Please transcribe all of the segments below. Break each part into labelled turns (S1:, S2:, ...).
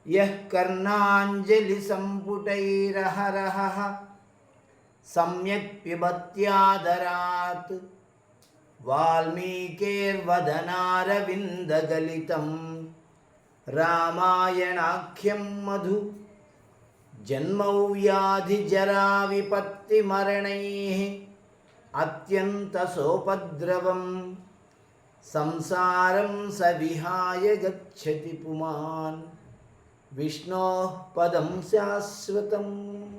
S1: यः कर्णाञ्जलिसम्पुटैरहरहः सम्यक् पिबत्यादरात् वाल्मीकेर्वदनारविन्दगलितं रामायणाख्यं मधु जन्मव्याधिजराविपत्तिमरणैः अत्यन्तसोपद्रवं संसारं स विहाय गच्छति पुमान् विष्णोः पदं शाश्वतम्।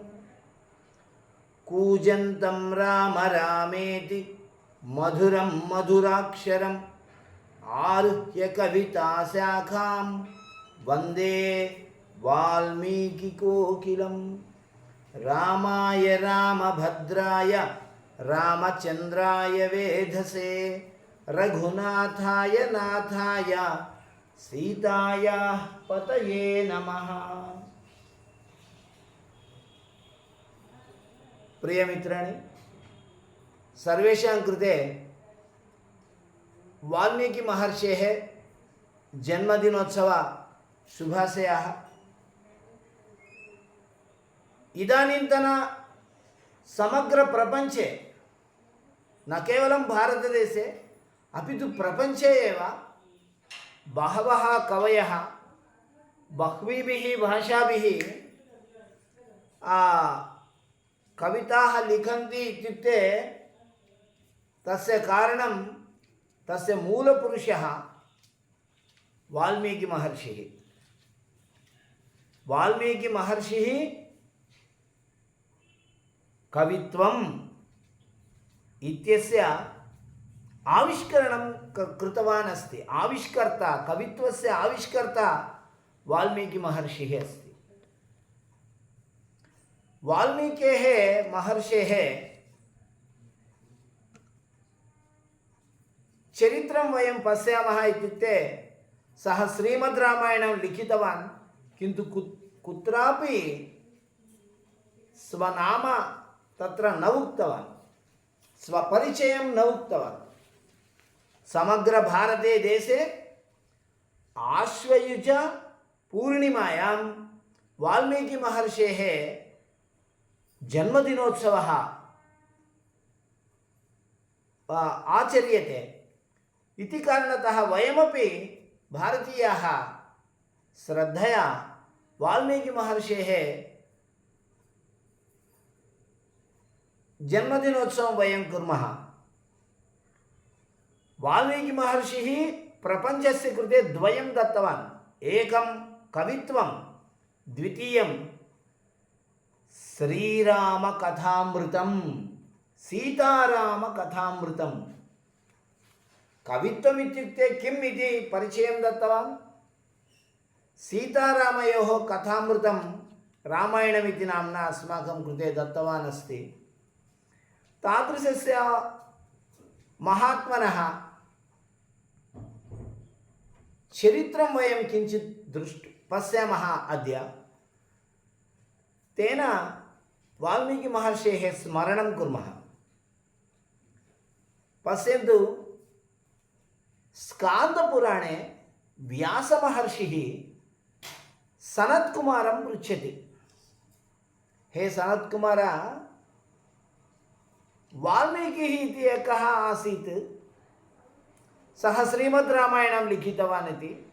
S1: कूजन्तं राम रामेति मधुरं मधुराक्षरम् आरुह्य कविताशाखां वन्दे वाल्मीकिकोकिलं। रामाय रामभद्राय रामचन्द्राय वेधसे रघुनाथाय नाथाय सीतायाः पतये नमः। प्रियमित्राणि, सर्वेषां कृते वाल्मीकि महर्षेः जन्मदिनोत्सव शुभाशयाः। इदानीन्तन समग्र प्रपञ्चे न केवलं भारतदेशे अपि तु प्रपञ्चे एव बहवः कवयः बह्वीभिः भाषाभिः कविताः लिखन्ति इत्युक्ते तस्य कारणं तस्य मूलपुरुषः वाल्मीकिमहर्षिः। वाल्मीकिमहर्षिः कवित्वम् इत्यस्य आविष्करणं कृतवान् अस्ति। आविष्कर्ता, कवित्वस्य आविष्कर्ता वाल्मीकिमहर्षिः अस्ति। वाल्मीकेः महर्षेः चरित्रं वयं पश्यामः इत्युक्ते सः श्रीमद् रामायणं लिखितवान्, किन्तु कुत्रापि स्वनाम तत्र न उक्तवान्, स्वपरिचयं न उक्तवान्। समग्र भारते देशे आश्वयुज पूर्णिमायां वाल्मीकिमहर्षेः जन्मदिनोत्सवः आचर्यते इति कारणतः वयमपि भारतीयाः श्रद्धया वाल्मीकिमहर्षेः जन्मदिनोत्सवं वयं कुर्मः। वाल्मीकिमहर्षिः प्रपञ्चस्य कृते द्वयं दत्तवान्, एकं कवित्वं, द्वितीयं श्रीरामकथामृतं, सीतारामकथामृतं। कवित्वम् इत्युक्ते किम् इति परिचयं दत्तवान्, सीतारामयोः कथामृतं रामायणमिति नाम्ना अस्माकं कृते दत्तवान् अस्ति। तादृशस्य महात्मनः चरित्रं वयं किञ्चित् पश्यामः अद्य। तेन वाल्मीकिमहर्षेः स्मरणं कुर्मः। पश्यन्तु, स्कान्दपुराणे व्यासमहर्षिः सनत्कुमारं पृच्छति, हे सनत्कुमार, वाल्मीकिः इति एकः आसीत्, सः श्रीमद् रामायणं लिखितवान् इति,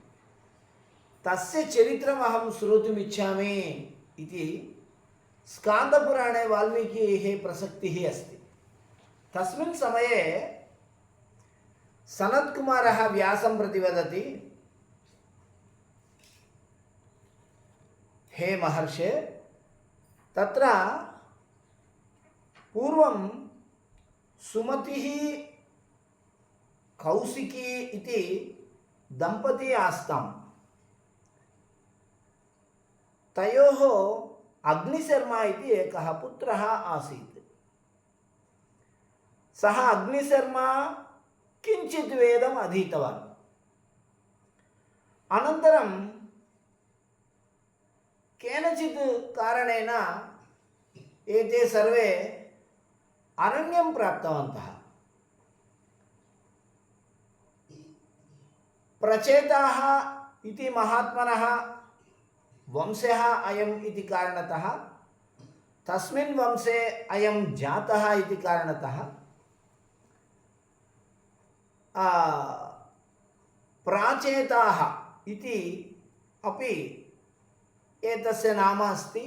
S1: तस्य चरित्रम् अहं श्रोतुम् इच्छामि इति स्कान्दपुराणे वाल्मीकेः प्रसक्तिः अस्ति। तस्मिन् समये सनत्कुमारः व्यासं प्रति वदति, हे महर्षे, तत्र पूर्वं सुमतिः कौशिकी इति दंपती आस्ताम्। तयोः अग्निशर्मा इति एकः पुत्रः आसीत्। सः अग्निशर्मा किञ्चित् वेदम् अधीतवान्। अनन्तरं केनचित् कारणेन एते सर्वे अरण्यं प्राप्तवन्तः। प्रचेताः इति महात्मनः वंशः अयम् इति कारणतः तस्मिन् वंशे अयं जातः इति कारणतः प्राचेताः इति अपि एतस्य नाम अस्ति।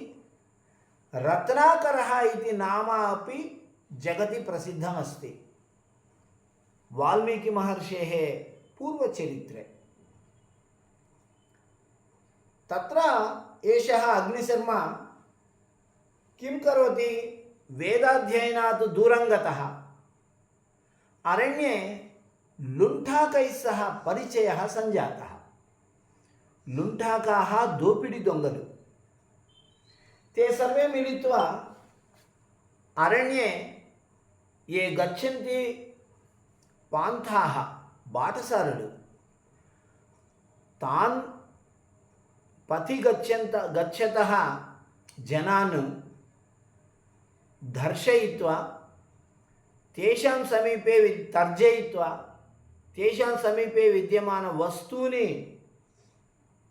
S1: रत्नाकरः इति नाम अपि जगति प्रसिद्धमस्ति वाल्मीकिमहर्षेः पूर्वचरित्रे। तत्र एषः अग्निशर्मा किं करोति? वेदाध्ययनात् दूरं गतः अरण्ये लुण्ठाकैः सह परिचयः सञ्जातः। लुण्ठाकाः दोपिडिदोङ्गलु। ते सर्वे मिलित्वा अरण्ये ये गच्छन्ति पान्थाः बाटसारुलु तान् पथि गच्छतः जनान् दर्शयित्वा तेषां समीपे तर्जयित्वा तेषां समीपे विद्यमान वस्तूनि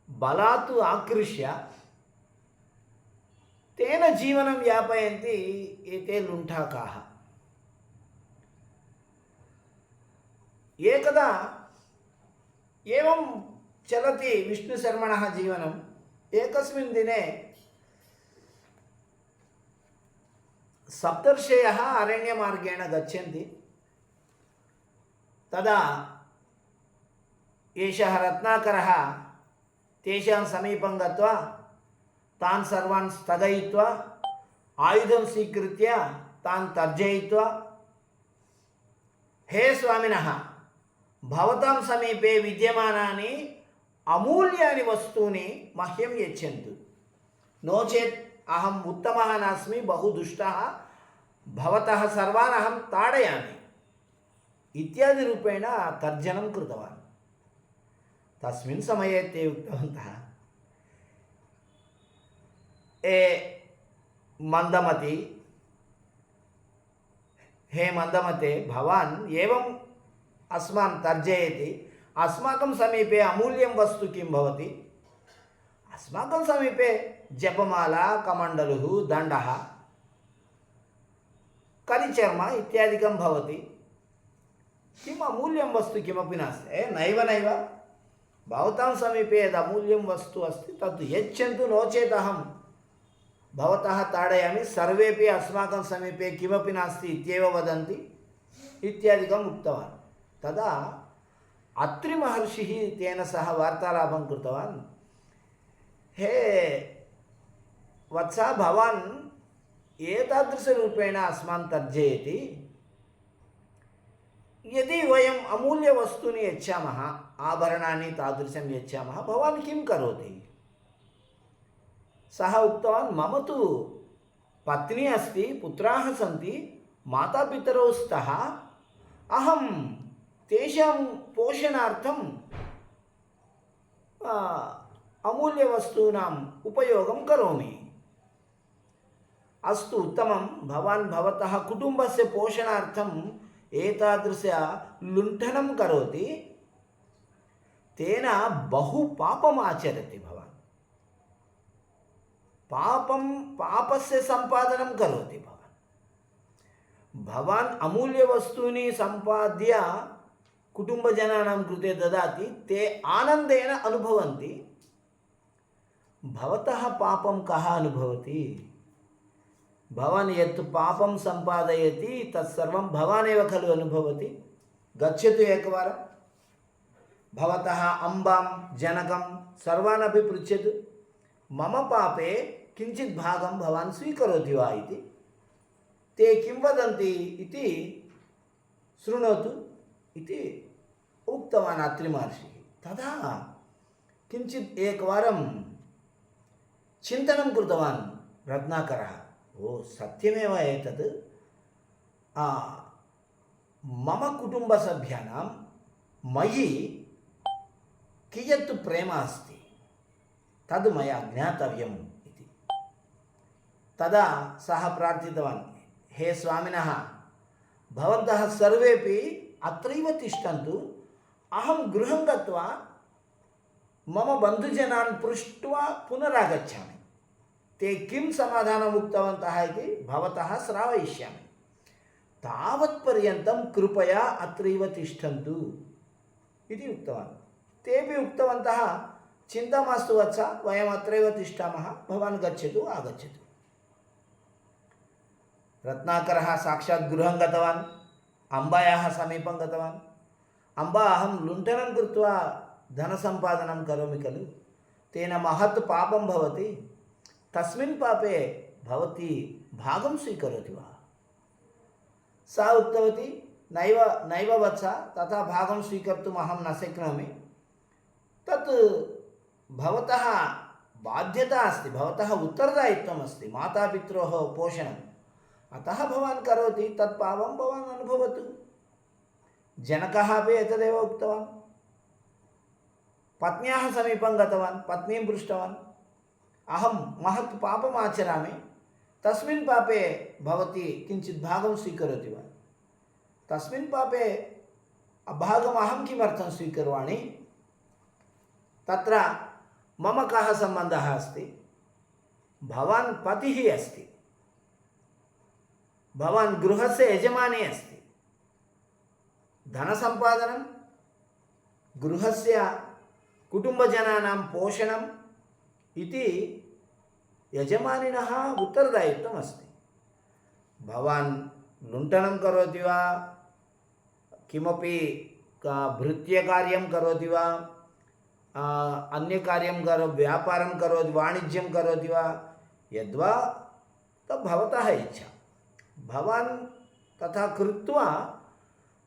S1: बलात् आकृष्य तेन जीवनं यापयन्ति एते लुण्ठाकाः। एकदा एवं चलति विष्णुशर्मणः जीवनम्। एकस्मिन् दिने सप्तर्षयः अरण्यमार्गेण गच्छन्ति। तदा एषः रत्नाकरः तेषां समीपं गत्वा तान् सर्वान् स्थगयित्वा आयुधं स्वीकृत्य तान् तर्जयित्वा, हे स्वामिनः, भवतां समीपे विद्यमानानि अमूल्यानि वस्तूनि मह्यं यच्छन्तु, नो चेत् अहम् उत्तमः नास्मि, बहु दुष्टः, भवतः सर्वान् अहं ताडयामि इत्यादि रूपेण तर्जनं कृतवान्। तस्मिन् समये ते उक्तवन्तः, मंदमती, हे मंदमते, भवान् एवं अस्मान् तर्जयति, अस्माकं समीपे अमूल्यं वस्तु किं भवति? अस्माकं समीपे जपमाला, कमण्डलुः, दण्डः, करिचर्म इत्यादिकं भवति, किम् अमूल्यं वस्तु किमपि नास्ति। नैव नैव, भवतां समीपे यद् अमूल्यं वस्तु अस्ति तद् यच्छन्तु, नो चेत् अहं भवतः ताडयामि, सर्वेपि अस्माकं समीपे किमपि नास्ति इत्येव वदन्ति इत्यादिकम् उक्तवान्। तदा अत्रिमहर्षिः तेन सह वार्तालापं कृतवान्। हे वत्स, भवान् एतादृशरूपेण अस्मान् तर्जयति, यदि वयम् अमूल्यवस्तूनि यच्छामः, आभरणानि तादृशं यच्छामः, भवान् किं करोति? सः उक्तवान्, मम तु पत्नी अस्ति, पुत्राः सन्ति, मातापितरौ स्तः, अहं तेषां पोषणार्थं अमूल्यवस्तूनाम् उपयोगं करोमि। अस्तु, उत्तमं, भवान् भवतः कुटुम्बस्य पोषणार्थं एतादृश लुण्ठनं करोति, तेन बहु पापम् आचरति भवान्, पापस्य सम्पादनं करोति भवान् अमूल्यवस्तूनि सम्पाद्य कुटुम्बजनानां कृते ददाति, ते आनन्देन अनुभवन्ति, भवतः पापं कः अनुभवति? भवान् यत् पापं सम्पादयति तत्सर्वं भवान् एव खलु अनुभवति। गच्छतु एकवारं, भवतः अम्बां, जनकं सर्वान् अपि पृच्छतु, मम पापे किञ्चित् भागं भवान् स्वीकरोति वा इति। ते किं वदन्ति इति शृणोतु इति उक्तवान् अत्रिमहर्षिः। तदा किञ्चित् एकवारं चिन्तनं कृतवान् रत्नाकरः। ओ, सत्यमेव एतत्, मम कुटुम्बसभ्यानां मयि कियत् प्रेम अस्ति तद् मया ज्ञातव्यम् इति। तदा सः प्रार्थितवान्, हे स्वामिनः, भवन्तः सर्वेपि अत्रैव तिष्ठन्तु, अहं गृहं गत्वा मम बन्धुजनान् पृष्ट्वा पुनरागच्छामि, ते किं समाधानम् उक्तवन्तः इति भवतः श्रावयिष्यामि, तावत्पर्यन्तं कृपया अत्रैव तिष्ठन्तु इति उक्तवान्। तेपि उक्तवन्तः, चिन्ता मास्तु वत्स, वयम् अत्रैव तिष्ठामः, भवान् गच्छतु, आगच्छतु। रत्नाकरः साक्षात् गृहं गतवान्, अम्बायाः समीपं गतवान्। अम्बा, अहं लुण्ठनं कृत्वा धनसम्पादनं करोमि खलु, तेन महत् पापं भवति, तस्मिन् पापे भवती भागं स्वीकरोति वा? सा उक्तवती, नैव नैव वत्स, तथा भागं स्वीकर्तुम् अहं न शक्नोमि, तत् भवतः बाध्यता अस्ति, भवतः उत्तरदायित्वम् अस्ति, मातापित्रोः पोषणम्, अतः भवान् करोति, तत् पापं भवान् अनुभवतु। जनकः अपि एतदेव उक्तवान्। पत्न्याः समीपं गतवान्, पत्नीं पृष्टवान्, अहं महत् पापम् आचरामि, तस्मिन् पापे भवती किञ्चित् भागं स्वीकरोति वा? तस्मिन् पापे भागम् अहं किमर्थं स्वीकर्वाणि? तत्र मम कः सम्बन्धः अस्ति? भवान् पतिः अस्ति, भवान् गृहस्य यजमानी अस्ति, धनसम्पादनं, गृहस्य कुटुम्बजनानां पोषणम् इति यजमानिनः उत्तरदायित्वम् अस्ति। भवान् लुण्ठनं करोति वा, किमपि भृत्यकार्यं करोति वा, अन्यकार्यं व्यापारं करोति, वाणिज्यं करोति वा, यद्वा तत् भवतः इच्छा। भवान् तथा कृत्वा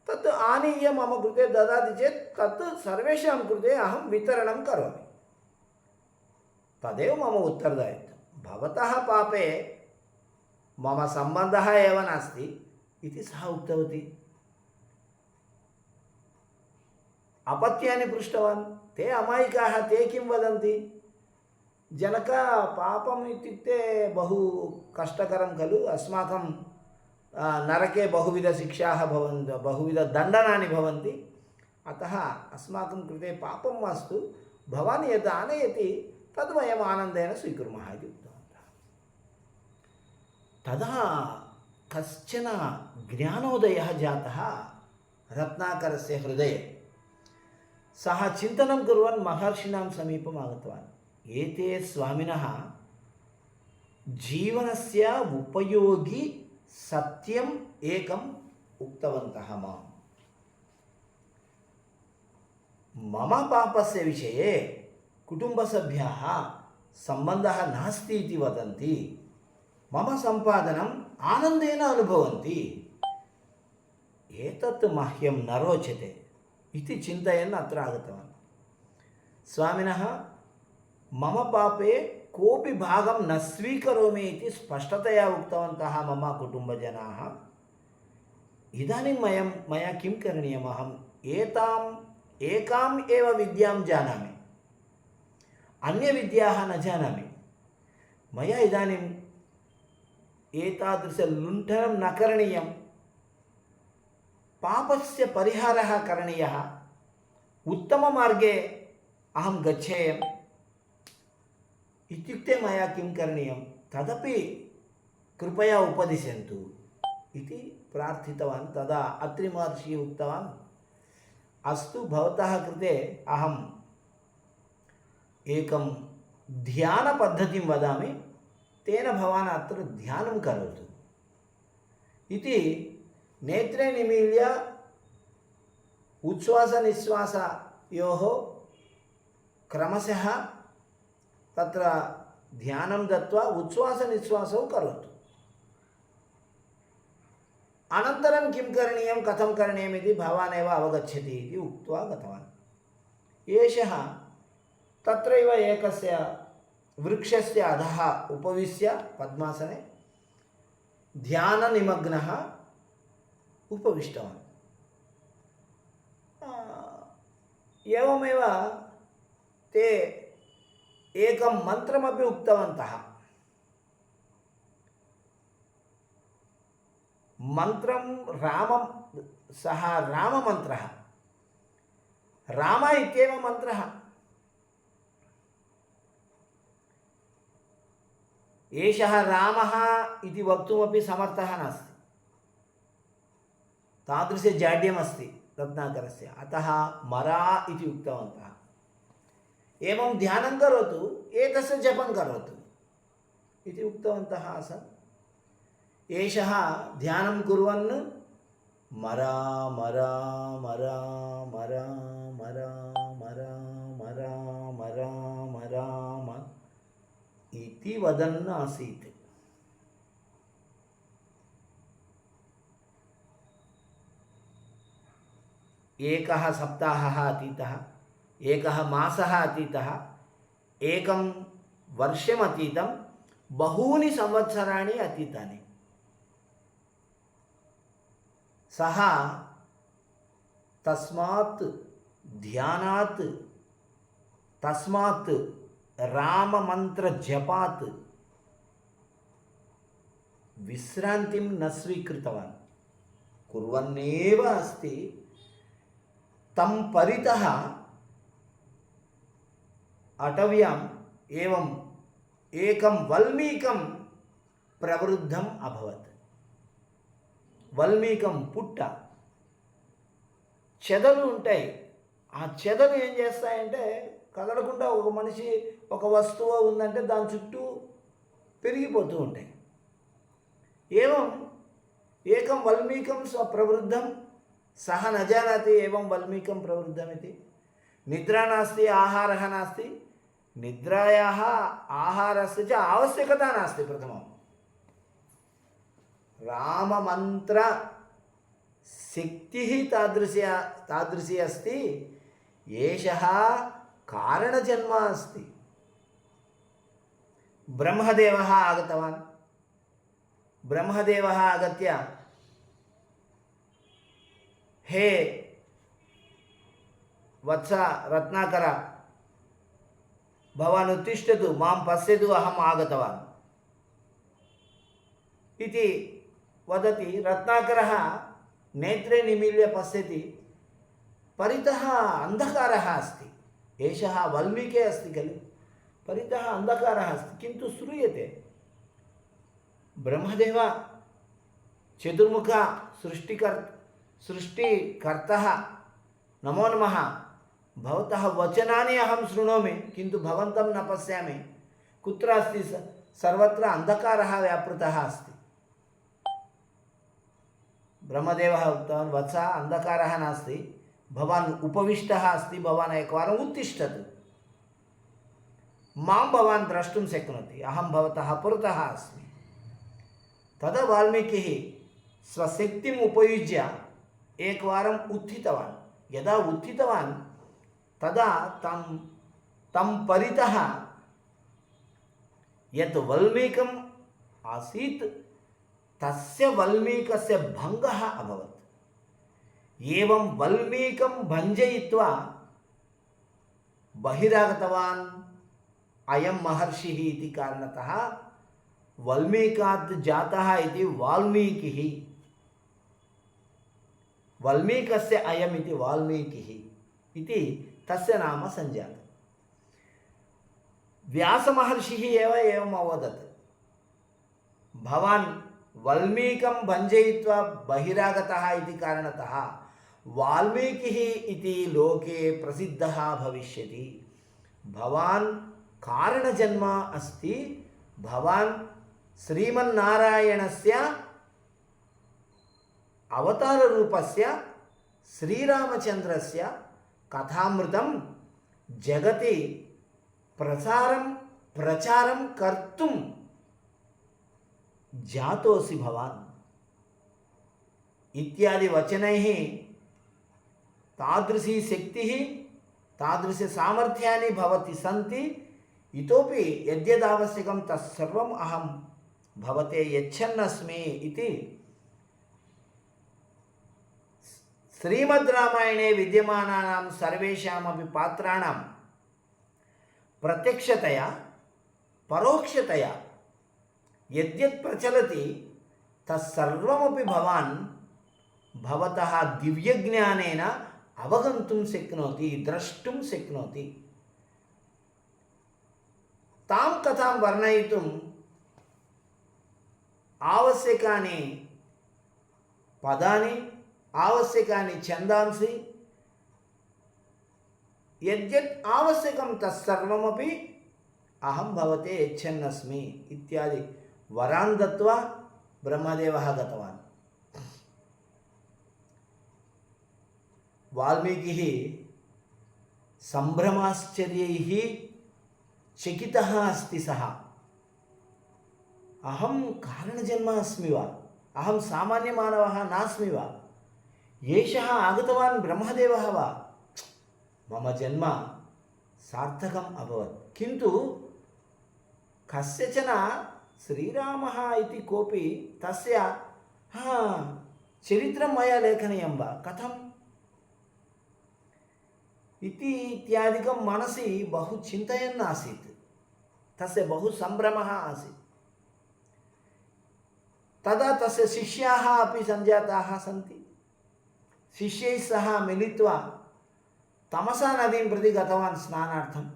S1: तत् आनीय मम कृते ददाति चेत् तत् सर्वेषां कृते अहं वितरणं करोमि, तदेव मम उत्तरदायित्वं। भवतः पापे मम सम्बन्धः एव नास्ति इति सा उक्तवती। अपत्यानि पृष्टवान्, ते अमायिकाः, ते किं वदन्ति? जनक, पापम् इत्युक्ते बहु कष्टकरं खलु, अस्माकं नरके बहुविधशिक्षाः भवन्ति, बहुविधदण्डनानि भवन्ति, अतः अस्माकं कृते पापं मास्तु, भवान् यद् आनयति तद् वयम् आनन्देन स्वीकुर्मः इति उक्तवन्तः। तदा कश्चन ज्ञानोदयः जातः रत्नाकरस्य हृदये। सः चिन्तनं कुर्वन् महर्षिणां समीपम् आगतवान्। एते स्वामिनः जीवनस्य उपयोगी सत्यम् एकम् उक्तवन्तः माम्। मम पापस्य विषये कुटुम्बसभ्याः सम्बन्धः नास्ति इति वदन्ति, मम सम्पादनम् आनन्देन अनुभवन्ति, एतत् मह्यं न रोचते इति चिन्तयन् अत्र आगतवान्। स्वामिनः मम पापे कोऽपि भागं न स्वीकरोमि इति स्पष्टतया उक्तवन्तः मम कुटुम्बजनाः। इदानीं मया किं करणीयम्? अहम् एकाम् एव विद्यां जानामि, अन्यविद्याः न जानामि। मया इदानीम् एतादृशलुण्ठनं न करणीयं, पापस्य परिहारः करणीयः, उत्तममार्गे अहं गच्छेयम् इत्युक्ते मया किं करणीयं? तदपि कृपया उपदिशन्तु इति प्रार्थितवान्। तदा अत्रिमहर्षिः उक्तवान्, अस्तु, भवतः कृते अहम् एकं ध्यानपद्धतिं वदामि, तेन भवान् अत्र ध्यानं करोतु इति नेत्रे निमील्य उच्छ्वासनिश्वासयोः क्रमशः तत्र ध्यानं दत्वा उच्छ्वासनिश्वासौ करोतु। अनन्तरं किं करणीयं, कथं करणीयम् इति भवान् एव अवगच्छति इति उक्त्वा गतवान्। एषः तत्रैव एकस्य वृक्षस्य अधः उपविश्य पद्मासने ध्याननिमग्नः उपविष्टवान्। एवमेव ते एकं मन्त्रमपि उक्तवन्तः। मन्त्रं सः राममन्त्रः, राम इत्येव मन्त्रः। एषः रामः इति वक्तुमपि समर्थः नास्ति। तादृशजाड्यमस्ति रत्नाकरस्य, अतः मरा इति उक्तवन्तः। एवं ध्यानं करोतु, एतस्य जपं करोतु इति उक्तवन्तः आसन्। एषः ध्यानं कुर्वन् मरा मरा मरा मरा मरा मरा मरा मरा मरा मरा इति वदन् आसीत्। एकः सप्ताहः अतीतः, एकः मासः अतीतः, एकं वर्षम् अतीतं, बहूनि संवत्सराणि अतीतानि। सः तस्मात् ध्यानात्, तस्मात् राममन्त्रजपात् विश्रान्तिं न स्वीकृतवान्, कुर्वन्नेव अस्ति। तं परितः अटव्याम् एवम् एकं वल्मीकं प्रवृद्धम् अभवत्। వల్మీకం పుట్ట, చెదలు ఉంటాయి. ఆ చెదలు ఏం చేస్తాయంటే కదలకుండా ఒక మనిషి ఒక వస్తువు ఉందంటే దాని చుట్టూ పెరిగిపోతూ ఉంటాయి. ఏవం ఏకం వల్మీకం ప్రవృద్ధం సహ న జానాతి ఏవం వల్మీకం ప్రవృద్ధమితి. నిద్రా నాస్తి ఆహారः నాస్తి, నిద్రాయాः ఆహారस्य च आवश्यकता नास्ति। प्रथमं राममंत्र शक्ति तादृशी अस्ति। एषः कारणजन्म अस्ति। ब्रह्मदेवः आगतवान्। ब्रह्मदेवः आगत्य हे वत्स रत्नाकर भवान् उत्तिष्ठतु, मां पश्यतु, अहम् आगतवान् इति वदति। रत्नाकरः नेत्रे निमील्य पश्यति, परितः अंधकारः अस्ति। एषः वाल्मीकि अस्ति खलु, परितः अंधकारः अस्ति, किन्तु श्रूयते ब्रह्मदेव चतुर्मुख सृष्टिकर्तः नमो नमः, भवतः वचनानि अहं शृणोमि किन्तु भवन्तं न पश्यामि। कुत्र अस्ति? सर्वत्र अंधकारः व्यापृतः अस्ति। ब्रह्मदेवः उक्तवान्, वत्स अंधकारः नास्ति, भवान् उपविष्टः अस्ति, भवान् एकवारम् उत्तिष्ठतु, मां भवान् द्रष्टुं शक्नोति, अहं भवतः पुरतः अस्मि। तदा वाल्मीकिः स्वशक्तिम् उपयुज्य एकवारम् उत्थितवान्। यदा उत्थितवान् तदा तं परितः यत् वल्मीकम् आसीत् तस्य वल्मीकस्य भङ्गः अभवत्। एवं वल्मीकं भञ्जयित्वा बहिरागतवान् अयं महर्षिः इति कारणतः वल्मीकात् जातः इति वाल्मीकिः। वल्मीकस्य अयम् इति वाल्मीकिः इति तस्य नाम सञ्जातम्। व्यासमहर्षिः एव एवम् अवदत्, भवान् वल्मीकं भञ्जयित्वा बहिरागतः इति कारणतः वाल्मीकिः इति लोके प्रसिद्धः भविष्यति। भवान् कारणजन्म अस्ति, भवान् श्रीमन्नारायणस्य अवताररूपस्य श्रीरामचन्द्रस्य कथामृतं जगति प्रचारं कर्तुं जातोऽसि भवान् इत्यादि वचनैः तादृशी शक्तिः, तादृश सामर्थ्यानि भवति सन्ति। इतोपि यद्यदावश्यकं तत्सर्वम् अहं भवते यच्छन्नस्मि इति श्रीमद्रामायणे विद्यमानानां सर्वेषामपि पात्राणां प्रत्यक्षतया परोक्षतया यद्यत् प्रचलति तत्सर्वमपि भवान् भवतः दिव्यज्ञानेन अवगन्तुं शक्नोति, द्रष्टुं शक्नोति। तां कथां वर्णयितुं आवश्यकानि पदानि आवश्यकानि छन्दांसि यद्यत् आवश्यकं तत्सर्वमपि अहं भवते यच्छन्नस्मि इत्यादि वरान् दत्वा ब्रह्मदेवः गतवान्। वाल्मीकिः सम्भ्रमाश्चर्यैः चकितः अस्ति। सः अहं कारणजन्म अस्मि वा, अहं सामान्यमानवः नास्मि वा, एषः आगतवान् ब्रह्मदेवः वा, मम जन्म सार्थकम् अभवत्। किन्तु कस्यचन श्रीरामः इति कोऽपि तस्य चरित्रं मया लेखनीयं वा, कथम् इति इत्यादिकं मनसि बहु चिन्तयन् आसीत्। तस्य बहु सम्भ्रमः आसीत्। तदा तस्य शिष्याः अपि सञ्जाताः सन्ति। शिष्यैः सह मिलित्वा तमसा नदीं प्रति गतवान् स्नानार्थं।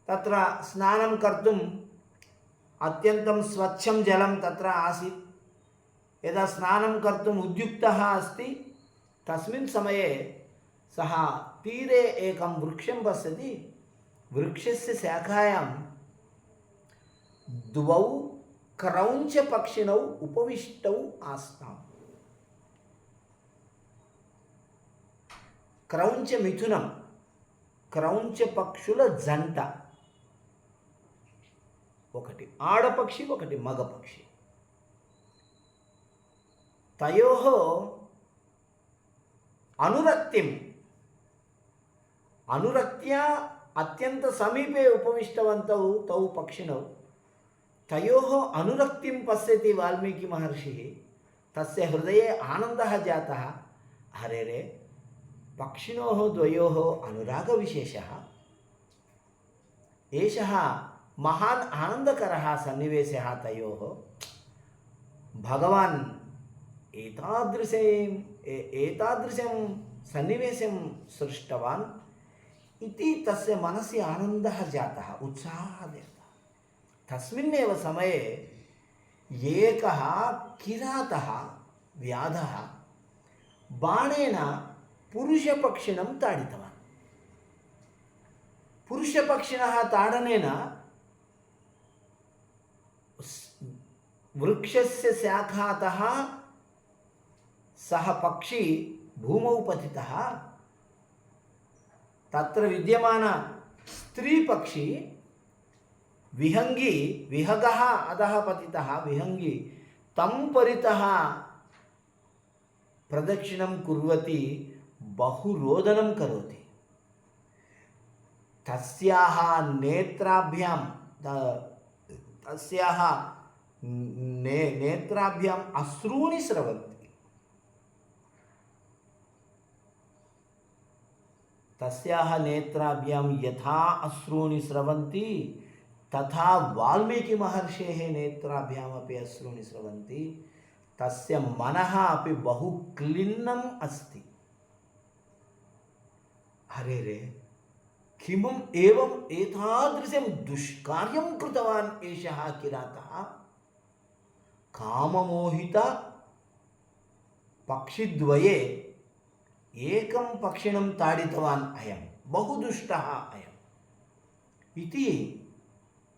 S1: तत्र स्नानं कर्तुम् अत्यन्तं स्वच्छं जलं तत्र आसीत्। यदा स्नानं कर्तुम् उद्युक्तः अस्ति तस्मिन् समये सः तीरे एकं वृक्षं पश्यति। वृक्षस्य शाखायां द्वौ क्रौञ्चपक्षिणौ उपविष्टौ आस्ताम्। क्रौञ्चमिथुनं, क्रौञ्चपक्षुల జంట, ఒకటి ఆడపక్షి ఒకటి మగపక్షి. తయోః अनुरक्त्या अत्यंत समीपे उपविष्टवन्तौ तौ पक्षिणौ। तयोः अनुरक्तिं पश्यति वाल्मीकि महर्षिः। तस्य हृदये आनन्दः जातः। अरे रे, पक्षिणोः द्वयोः अनुरागविशेषः, एषः महान् आनन्दकरः सन्निवेशः तयोः। भगवान् एतादृशं सन्निवेशं सृष्टवान् इति तस्य मनसि आनन्दः जातः, उत्साहः जातः। तस्मिन्नेव समये एकः किरातः व्याधः बाणेन पुरुषपक्षिणं ताडितवान्। पुरुषपक्षिणः ताडनेन वृक्षस्य शाखातः सः पक्षी भूमौ पतितः। तत्र विद्यमान स्त्रीपक्षी विहंगी, विहगः अधः पतितः विहंगी तं परितः प्रदक्षिणं कुर्वती बहु रोदनं करोति। तस्याः नेत्राभ्यां नेत्राभ्याम् अश्रूणि स्रवन्ति। तस्याः नेत्राभ्यां यथा अश्रूणि स्रवन्ति तथा वाल्मीकि महर्षेः नेत्राभ्यामपि अश्रूणि स्रवन्ति। तस्य मनः अपि बहु क्लिन्नम् अस्ति। अरे रे, किमम् एवम् एतादृशं दुष्कार्यं कृतवान् एषः किरातः। काममोहित पक्षिद्वये एकं पक्षिणं ताडितवान् अयं, बहु दुष्टः अयम् इति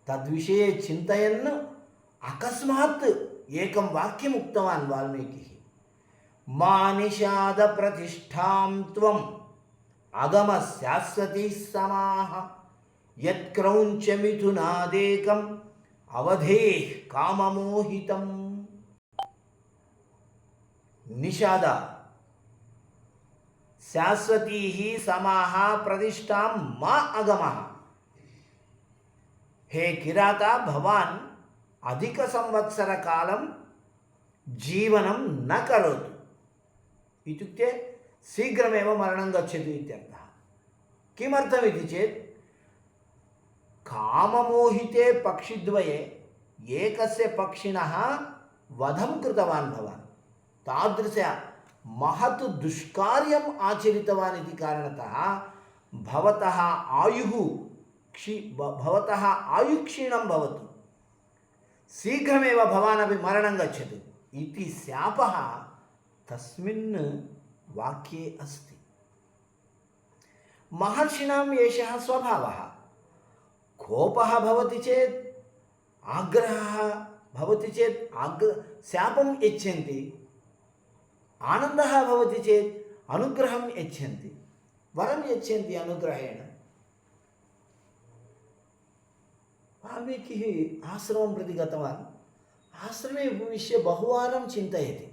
S1: तद्विषये चिन्तयन् अकस्मात् एकं वाक्यम् उक्तवान् वाल्मीकिः। मा निषाद प्रतिष्ठां त्वम् अगम शाश्वती समाः यत्क्रौञ्च मिथुनादेकम् अवधेः काममोहितम्। निषाद शाश्वती समाः प्रतिष्ठां मा अगमः। हे किराता, भवान् अधिक संवत्सर कालं जीवनं न करोतु, इत्युक्ते शीघ्रमेव मरणं गच्छतु इत्यर्थः। किमर्थमिति चेत् काममोहिते पक्षिद्वये एकस्य पक्षिणः वधं कृतवान् भवान्। तादृश महत् दुष्कार्यम् आचरितवान् इति कारणतः भवतः आयुः क्षीणं भवतु। शीघ्रमेव भवानपि मरणं गच्छतु इति शापः तस्मिन् वाक्ये अस्ति। महर्षिणाम् एषः स्वभावः। कोपः भवति चेत्, आग्रहः भवति चेत् शापं यच्छन्ति, आनन्दः भवति चेत् अनुग्रहं यच्छन्ति, वरं यच्छन्ति अनुग्रहेण। वाल्मीकिः आश्रमं प्रति गतवान्। आश्रमे उपविश्य बहुवारं चिन्तयति,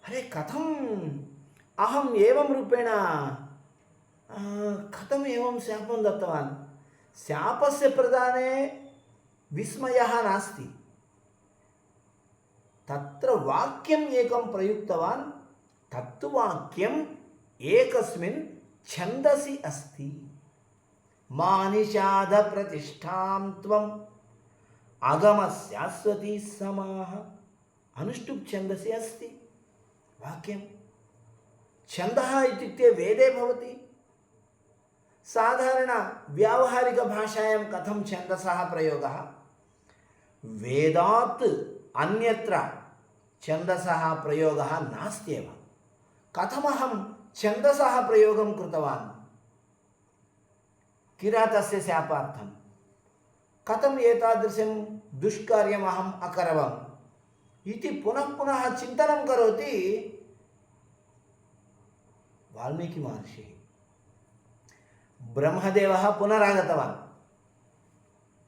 S1: अरे कथम् अहम् एवं रूपेण कथम् एवं शापं दत्तवान्। शापस्य प्रदाने विस्मयः नास्ति, तत्र वाक्यम् एकं प्रयुक्तवान्। तत् वाक्यम् एकस्मिन् छन्दसि अस्ति। मा निषाद प्रतिष्ठां त्वम् अगमस्यास्वती समाः। अनुष्टुप् छन्दसि अस्ति वाक्यं। छन्दः इत्युक्ते वेदे भवति। साधारण व्यावहारिकभाषायां कथं छन्दसः प्रयोगः? वेदात् अन्यत्र छन्दसः प्रयोगः नास्त्येव। कथमहं छन्दसः प्रयोगं कृतवान् किरातस्य शापार्थं? कथम् एतादृशं दुष्कार्यम् अहम् अकरवम् इति पुनः पुनः चिन्तनं करोति वाल्मीकिमहर्षिः। ब्रह्मदेवः पुनरागतवान्।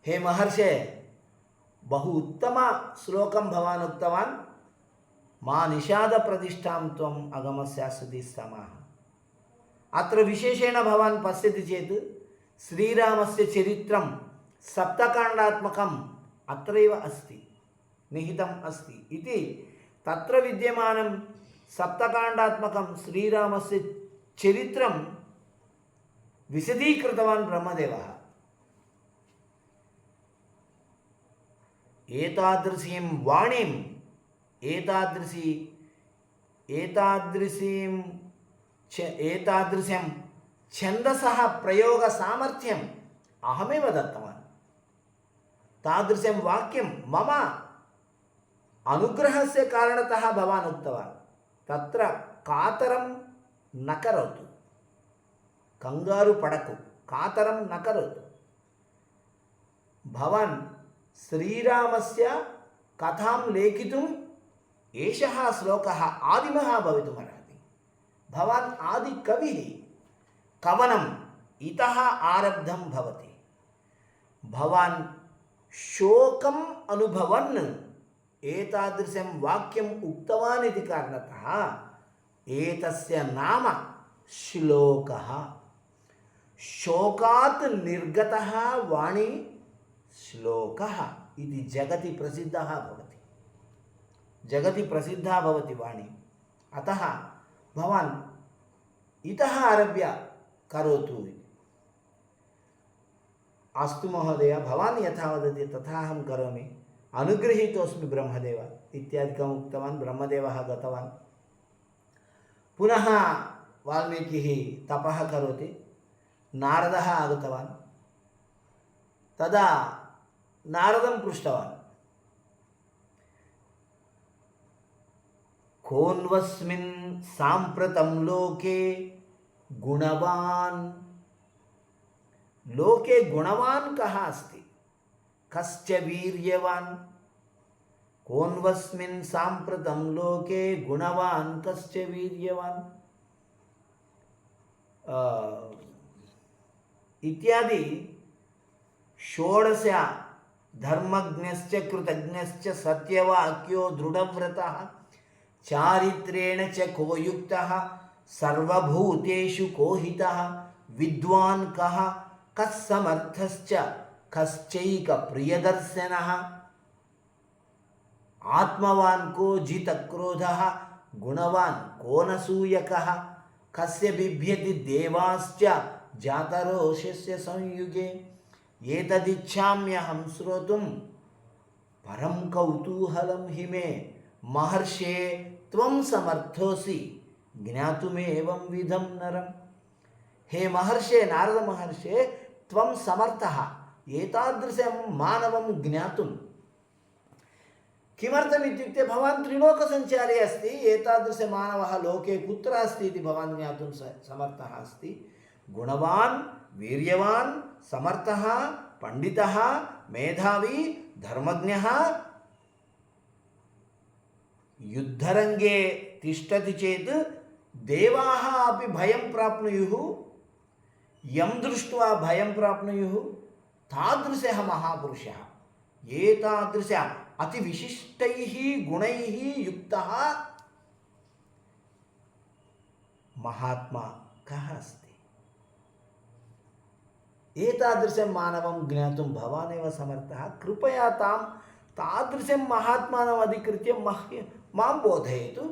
S1: हे महर्षे, बहु उत्तम श्लोकं भवान् उक्तवान्। मा निषाद प्रतिष्ठां त्वम् अगमस्यास्वती समाः। अत्र विशेषेण भवान् पश्यति चेत् श्रीरामस्य चरित्रं सप्तकाण्डात्मकम् अत्रैव अस्ति, निहितम् अस्ति इति। तत्र विद्यमानं सप्तकाण्डात्मकं श्रीरामस्य चरित्रं विशदीकृतवान् ब्रह्मदेवः। एतादृशीं वाणीं, एतादृशं छन्दसः प्रयोगसामर्थ्यम् अहमेव दत्तवान्। तादृशं वाक्यं मम अनुग्रहस्य कारणतः भवान् उक्तवान्। तत्र कातरं न करोतु, कंगारु पडकु, कातरं न करोतु। भवान् श्रीरामस्य कथां लेखितुम् एषः श्लोकः आदिमः भवितुमर्हति। भवान् आदिकविः। कवनम् इतः आरब्धं भवति। भवान् शोकम् अनुभवन् एतादृशं वाक्यम् उक्तवान् इति कारणतः एतस्य नाम श्लोकः। शोकात् निर्गतः वाणी श्लोकः इति जगति प्रसिद्धः भवति। जगति प्रसिद्धा भवति वाणी। अतः भवान् इतः आरभ्य करोतु। अस्तु महोदय, भवान् यथा वदति तथा अहं करोमि, अनुगृहीतोऽस्मि ब्रह्मदेव इत्यादिकम् उक्तवान्। ब्रह्मदेवः गतवान्। पुनः वाल्मीकिः तपः करोति। नारदः आगतवान्। तदा नारदं पृष्टवान्, कोन्वस्मिन् साम्प्रतं लोके गुणवान्। लोके गुणवान् कः अस्ति? कश्च वीर्यवान्। कोन्वस्मिन् साम्प्रतं लोके गुणवान् कश्च वीर्यवान् इत्यादि 16 धर्मज्ञश्च कृतज्ञश्च सत्यवाक्यो दृढव्रतः चारित्रेण च को युक्तः सर्वभूतेषु को हितः विद्वान् कः कस्समर्थश्च कश्चैकप्रियदर्शनः आत्मवान् को जितक्रोधः गुणवान् को न सूयकः कस्य बिभ्यति देवाश्च जातरोषस्य संयुगे एतदिच्छाम्यहं श्रोतुं परं कौतूहलं हि मे महर्षे त्वं समर्थोसि ज्ञातुमेवं विधं नरम्। हे महर्षे, नारद महर्षे, त्वं समर्थः एतादृशं मानवं ज्ञातुं। किमर्थम् इत्युक्ते भवान् त्रिलोकसञ्चारी अस्ति, एतादृशमानवः लोके कुत्र अस्ति इति भवान् ज्ञातुं समर्थः अस्ति। गुणवान्, वीर्यवान्, समर्थः, पंडितः, मेधावी, धर्मज्ञः, युद्धरंगे तिष्ठति चेत् देवाः अपि भयं प्राप्नुयुः, यं दृष्ट्वा भयं प्राप्नुयुः। तादृशः महापुरुषः, एतादृश अतिविशिष्टैः गुणैः युक्तः महात्मा कः अस्ति? एतादृशं मानवं ज्ञातुं भवानेव समर्थः। कृपया तादृशं महात्मानम् अधिकृत्य मां बोधयतु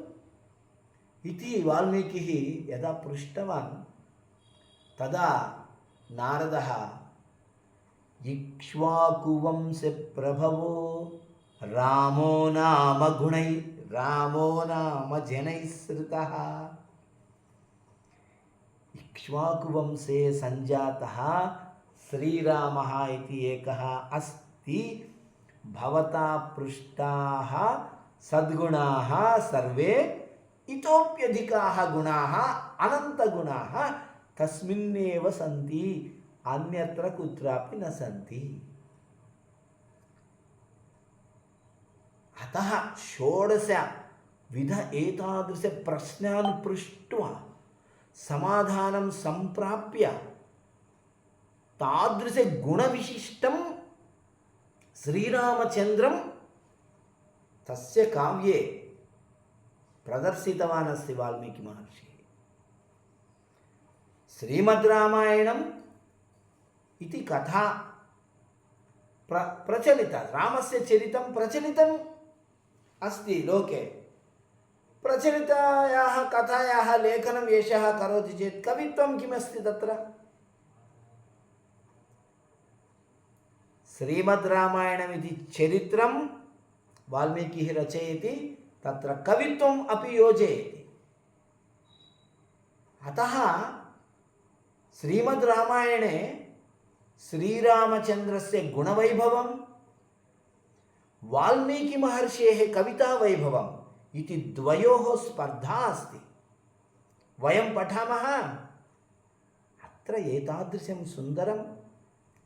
S1: इति वाल्मीकिः यदा पृष्टवान्, तदा नारदः इक्ष्वाकुवंश प्रभवो रामो नाम जनैः श्रुतः। इक्ष्वाकुवंशे संजातः श्रीरामः इति एकः अस्ति। भवता पृष्टाः सद्गुणाः सर्वे इतोप्यधिकाः गुणाः, अनन्तगुणाः तस्मिन्नेव सन्ति, अन्यत्र कुत्रापि न सन्ति। अतः 16 विध एतादृश प्रश्नान् पृष्ट्वा समाधानं सम्प्राप्य तादृश गुणविशिष्टं श्रीरामचन्द्रं तस्य काव्ये प्रदर्शितवान् अस्ति वाल्मीकि महर्षिः। श्रीमद् रामायणम् इति कथा प्रचलिता, रामस्य चरितं प्रचलितम् अस्ति लोके। प्रचलितायाः कथायाः लेखनं एषः करोति चेत् कवित्वं किमस्ति तत्र? श्रीमद् रामायणमिति चरित्रं वाल्मीकिः रचयति, तत्र कवित्वम् अपि योजयति। अतः श्रीमद् रामायणे श्रीरामचन्द्रस्य गुणवैभवं, वाल्मीकि महर्षेः कवितावैभवम् इति द्वयोः स्पर्धा अस्ति। वयं पठामः, अत्र एतादृशं सुन्दरं,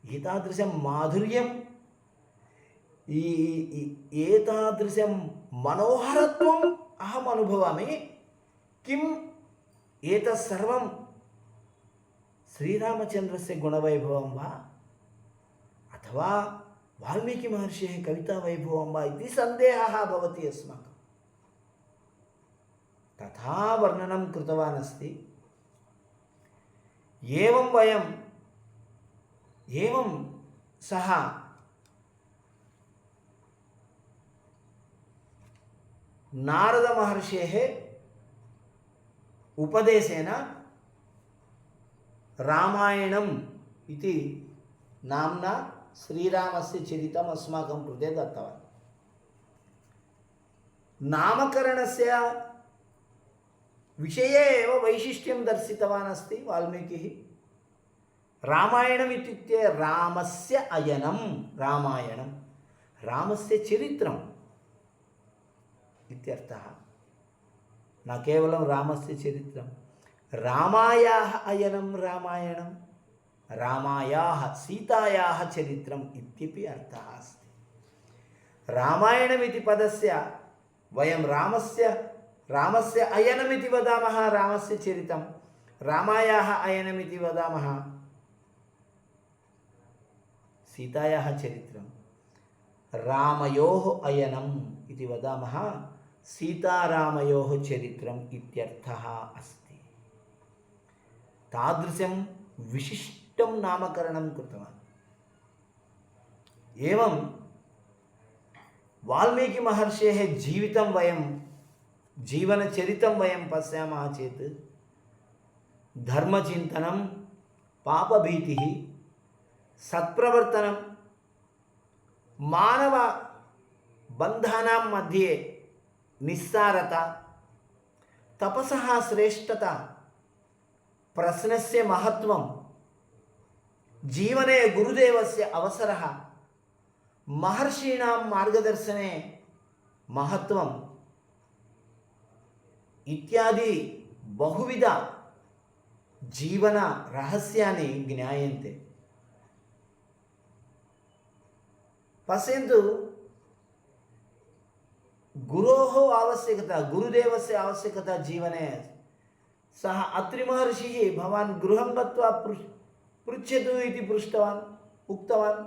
S1: एतादृशं माधुर्यं, एतादृशं मनोहरत्वम् अहम् अनुभवामि। किम् एतत् सर्वं श्रीरामचन्द्रस्य गुणवैभवं वा अथवा वाल्मीकि महर्षेः कवितावैभवं वा इति सन्देहः भवति अस्माकम्। तथा वर्णनं कृतवान् अस्ति। एवं सः नारदमहर्षेः उपदेशेन रामायणम् इति नाम्ना श्रीरामस्य चरितम् अस्माकं कृते दत्तवान्। नामकरणस्य विषये एव वैशिष्ट्यं दर्शितवान् अस्ति वाल्मीकिः। रामायणम् इत्युक्ते रामस्य अयनं, रामायणं रामस्य चरित्रम् इत्यर्थः। न केवलं रामस्य चरित्रं, रामायाः अयनं रामायणं, रामायाः सीतायाः चरित्रम् इत्यपि अर्थः अस्ति। रामायणमिति पदस्य वयं रामस्य अयनमिति वदामः, रामस्य चरितं, रामायाः अयनमिति वदामः, सीतायाः चरित्रं, रामयोः अयनम् इति वदामः, सीतारामयोः चरित्रम् इत्यर्थः अस्ति। तादृशं विशिष्टं नामकरणं कृतवान्। एवं वाल्मीकि महर्षेः जीवनचरितं वयं पश्यामः चेत् धर्मचिन्तनं, पापभीतिः, सत्प्रवर्तनं, मानव बन्धानां मध्ये निस्सारता, तपसः श्रेष्ठता, प्रश्नस्य महत्वं, जीवने गुरुदेवस्य अवसरः, महर्षीणां मार्गदर्शने महत्वम् इत्यादि बहुविध जीवन रहस्यानि ज्ञायन्ते। पश्यन्तु, गुरोः आवश्यकता, गुरुदेवस्य आवश्यकता जीवने। सः अत्रिमहर्षिः भवान् गृहं गत्वा पृच्छतु इति पृष्टवान्, उक्तवान्।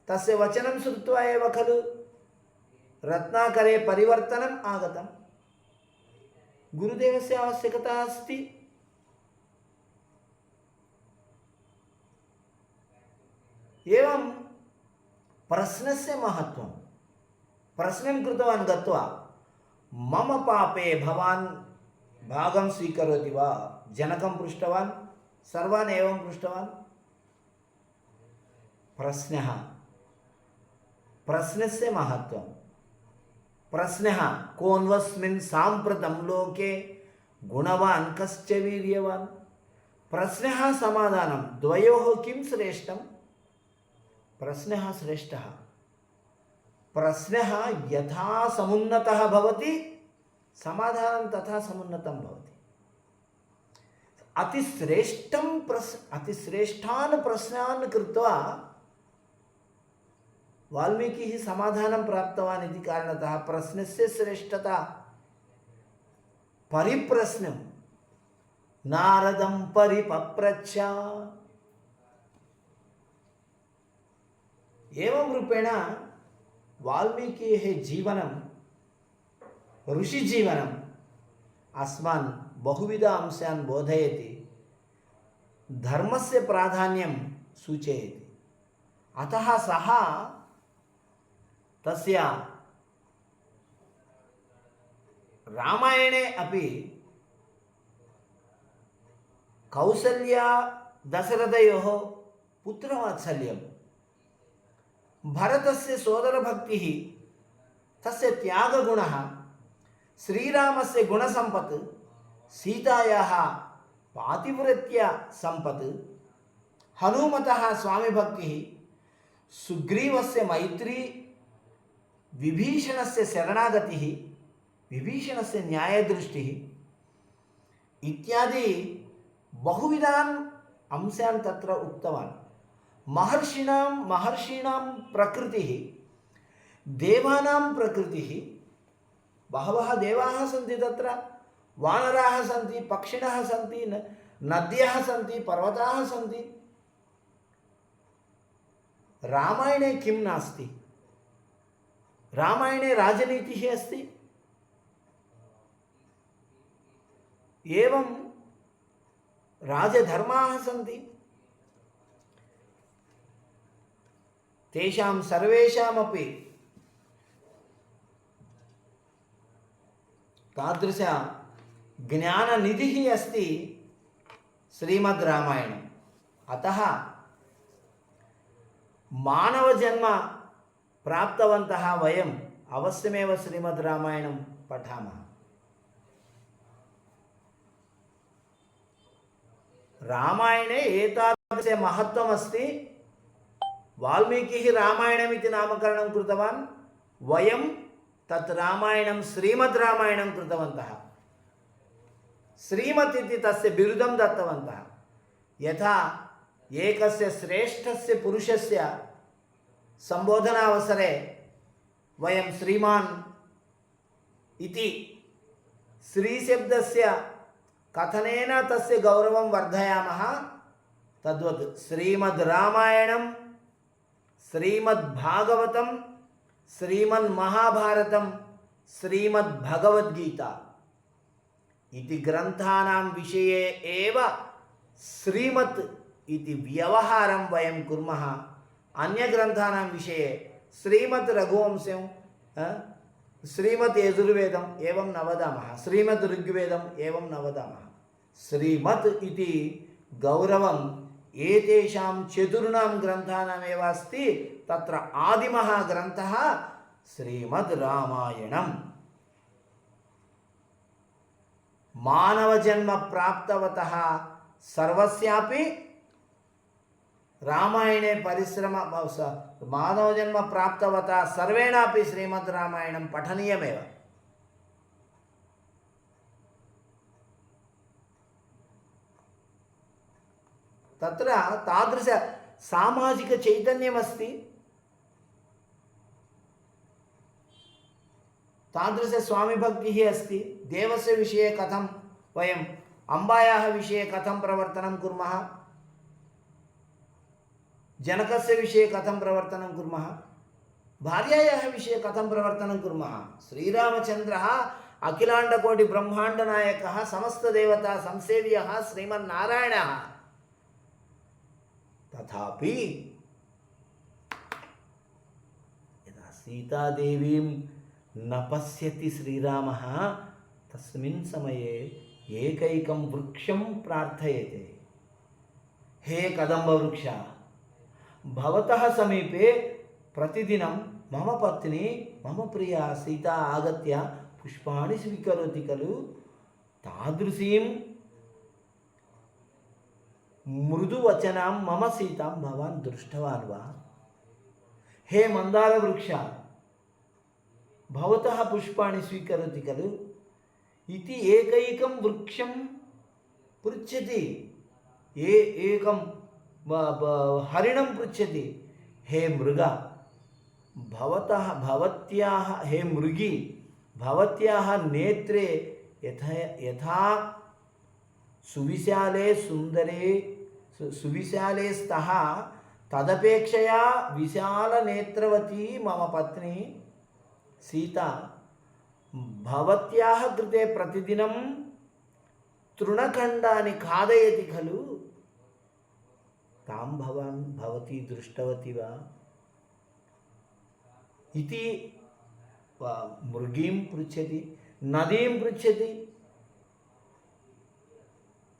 S1: तस्य वचनं श्रुत्वा एव खलु रत्नाकरे परिवर्तनम् आगतं। गुरुदेवस्य आवश्यकता अस्ति। एवं प्रश्नस्य महत्वं, प्रश्नं कृतवान् गत्वा, मम पापे भवान् भागं स्वीकरोति वा? जनकं पृष्टवान्, सर्वान् एवं पृष्टवान्। प्रश्नः, प्रश्नस्य महत्वं। प्रश्नः, कोऽन्वस्मिन् साम्प्रतं लोके गुणवान् कश्च वीर्यवान्? प्रश्नः समाधानं, द्वयोः किं श्रेष्ठं? प्रश्नः श्रेष्ठः। प्रश्नः यथा समुन्नतः भवति, समाधानं तथा समुन्नतं भवति। अतिश्रेष्ठान् प्रश्नान् कृत्वा वाल्मीकिः समाधानं प्राप्तवान् इति कारणतः प्रश्नस्य श्रेष्ठता। परिप्रश्नं नारदं परिपप्रच्छ। एवं रूपेण वाल्मीकेः जीवनं, ऋषिजीवनम् अस्मान् बहुविध अंशान् बोधयति, धर्मस्य प्राधान्यं सूचयति। अतः सः तस्य रामायणे अपि कौसल्या दशरथयोः पुत्रवात्सल्यं, भरतस्य सोदरभक्तिः, तस्य त्यागगुणः, श्रीरामस्य गुणसम्पत्, सीतायाः पातिव्रत्य सम्पत्, हनुमतः स्वामिभक्तिः, सुग्रीवस्य मैत्री, विभीषणस्य शरणागतिः, विभीषणस्य न्यायदृष्टिः इत्यादि बहुविधान् अंशान् तत्र उक्तवान्। महर्षीणां प्रकृतिः, देवानां प्रकृतिः, बहवः देवाः सन्ति तत्र, वानराः सन्ति, पक्षिणः सन्ति, नद्यः सन्ति, पर्वताः सन्ति। रामायणे किं नास्ति? रामायणे राजनीतिः अस्ति। एवं राजधर्माः सन्ति। तेषां सर्वेषामपि तादृश ज्ञाननिधिः अस्ति श्रीमद् रामायणम्। अतः मानवजन्म प्राप्तवन्तः वयम् अवश्यमेव श्रीमद् रामायणं पठामः। रामायणे एतादृश महत्त्वमस्ति। वाल्मीकिः रामायणमिति नामकरणं कृतवान्, वयं तत् रामायणं श्रीमद् रामायणं कृतवन्तः। श्रीमत् इति तस्य बिरुदं दत्तवन्तः। यथा एकस्य श्रेष्ठस्य पुरुषस्य सम्बोधनावसरे वयं श्रीमान् इति श्रीशब्दस्य कथनेन तस्य गौरवं वर्धयामः, तद्वत् श्रीमद् रामायणं, श्रीमद्भागवतं, श्रीमन्महाभारतं, श्रीमद्भगवद्गीता इति ग्रन्थानां विषये एव श्रीमत् इति व्यवहारं वयं कुर्मः। अन्यग्रन्थानां विषये श्रीमद् रघुवंशं, श्रीमद् यजुर्वेदम् एवं न वदामः, श्रीमद् ऋग्वेदम् एवं न वदामः। श्रीमत् इति गौरवम् एतेषां चतुर्णां ग्रन्थानामेव अस्ति। तत्र आदिमः ग्रन्थः श्रीमद् रामायणम्। मानवजन्म प्राप्तवतः सर्वस्यापि रामायणे परिश्रम मानवजन्म प्राप्तवता सर्वेणापि श्रीमद् रामायणं पठनीयमेव। तत्र तादृश सामाजिक चैतन्यमस्ति, तादृश स्वामिभक्तिः अस्ति। देवस्य विषये कथं वयम् अम्बायाः विषये कथं प्रवर्तनं कुर्मः, जनकस्य विषये कथं प्रवर्तनं कुर्मः, भार्यायाः विषये कथं प्रवर्तनं कुर्मः। श्रीरामचन्द्रः अखिलाण्डकोटि ब्रह्माण्डनायकः, समस्तदेवता संसेव्यः श्रीमन्नारायणः। तथापि यदा सीतादेवीं न पश्यति श्रीरामः, तस्मिन् समये एकैकं वृक्षं प्रार्थयते। हे कदम्बवृक्ष, भवतः समीपे प्रतिदिनं मम पत्नी मम प्रिया सीता आगत्य पुष्पाणि स्वीकरोति खलु, तादृशीं मृदुवचनां मम सीतां भवान् दृष्टवान् वा? हे मन्दारवृक्ष, भवतः पुष्पाणि स्वीकरोति खलु इति एकैकं वृक्षं पृच्छति। एकं हरिणं पृच्छति, हे मृग, भवत्याः हे मृगी, भवत्याः नेत्रे यथा सुविशाले सुन्दरे सुविशाले स्तः तदपेक्षया विशालनेत्रवती मम पत्नी सीता भवत्याः कृते प्रतिदिनं तृणखण्डानि खादयति खलु, तां भवती दृष्टवती वा इति मृगीं पृच्छति, नदीं पृच्छति।